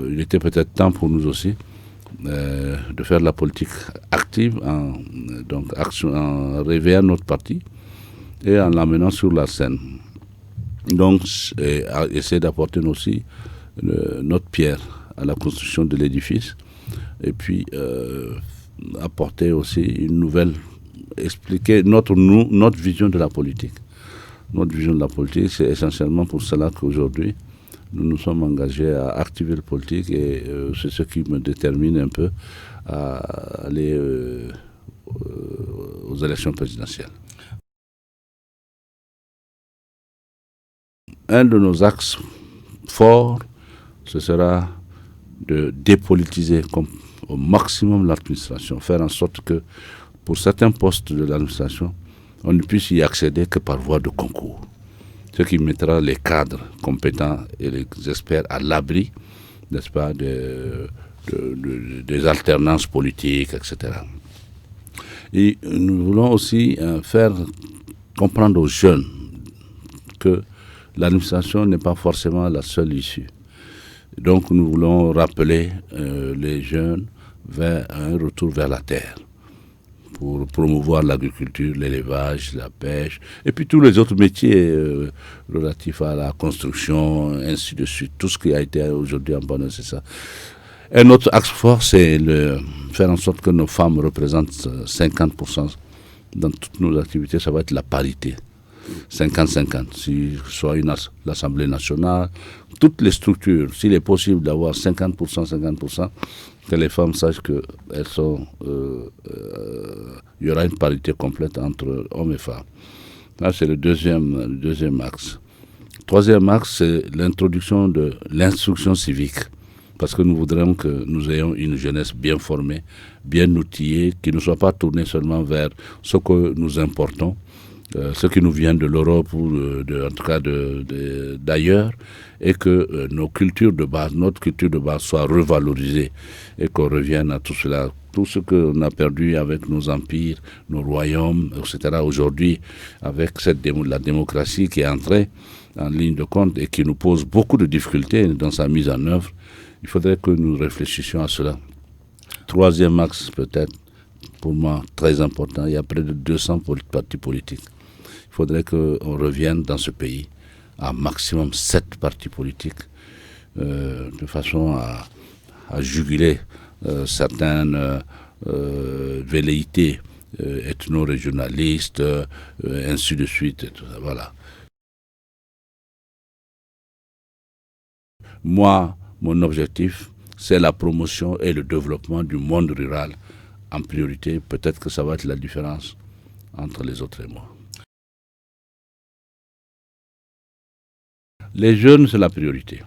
il était peut-être temps pour nous aussi de faire de la politique active en réveillant notre parti et en l'amenant sur la scène. Donc, essayer d'apporter aussi notre pierre à la construction de l'édifice et puis apporter aussi une nouvelle, expliquer notre vision de la politique. Notre vision de la politique, c'est essentiellement pour cela qu'aujourd'hui, nous nous sommes engagés à activer le politique et c'est ce qui me détermine un peu à aller aux élections présidentielles. Un de nos axes forts, ce sera de dépolitiser au maximum l'administration, faire en sorte que pour certains postes de l'administration, on ne puisse y accéder que par voie de concours. Ce qui mettra les cadres compétents et les experts à l'abri, n'est-ce pas, des alternances politiques, etc. Et nous voulons aussi faire comprendre aux jeunes que l'administration n'est pas forcément la seule issue. Donc nous voulons rappeler les jeunes vers un retour vers la terre pour promouvoir l'agriculture, l'élevage, la pêche, et puis tous les autres métiers relatifs à la construction, ainsi de suite. Tout ce qui a été aujourd'hui en bonne, c'est ça. Un autre axe fort, c'est faire en sorte que nos femmes représentent 50% dans toutes nos activités. Ça va être la parité. 50-50, soit l'Assemblée nationale, toutes les structures, s'il est possible d'avoir 50%, que les femmes sachent qu'elles sont, il y aura une parité complète entre hommes et femmes. Là, c'est le deuxième axe. Troisième axe, c'est l'introduction de l'instruction civique, parce que nous voudrions que nous ayons une jeunesse bien formée, bien outillée, qui ne soit pas tournée seulement vers ce que nous importons, ce qui nous vient de l'Europe ou en tout cas d'ailleurs, et que notre culture de base soit revalorisée et qu'on revienne à tout cela, tout ce qu'on a perdu avec nos empires, nos royaumes, etc. Aujourd'hui, avec la démocratie qui est entrée en ligne de compte et qui nous pose beaucoup de difficultés dans sa mise en œuvre, il faudrait que nous réfléchissions à cela. Troisième axe peut-être, pour moi, très important, il y a près de 200 partis politiques. Il faudrait qu'on revienne dans ce pays à maximum 7 partis politiques de façon à juguler certaines velléités ethno-régionalistes, ainsi de suite. Et tout ça, voilà. Moi, mon objectif, c'est la promotion et le développement du monde rural en priorité. Peut-être que ça va être la différence entre les autres et moi. Les jeunes, c'est la priorité.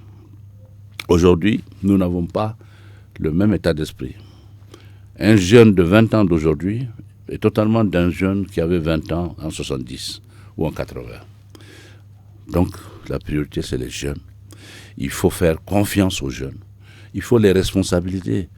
Aujourd'hui, nous n'avons pas le même état d'esprit. Un jeune de 20 ans d'aujourd'hui est totalement d'un jeune qui avait 20 ans en 70 ou en 80. Donc, la priorité, c'est les jeunes. Il faut faire confiance aux jeunes. Il faut les responsabiliser.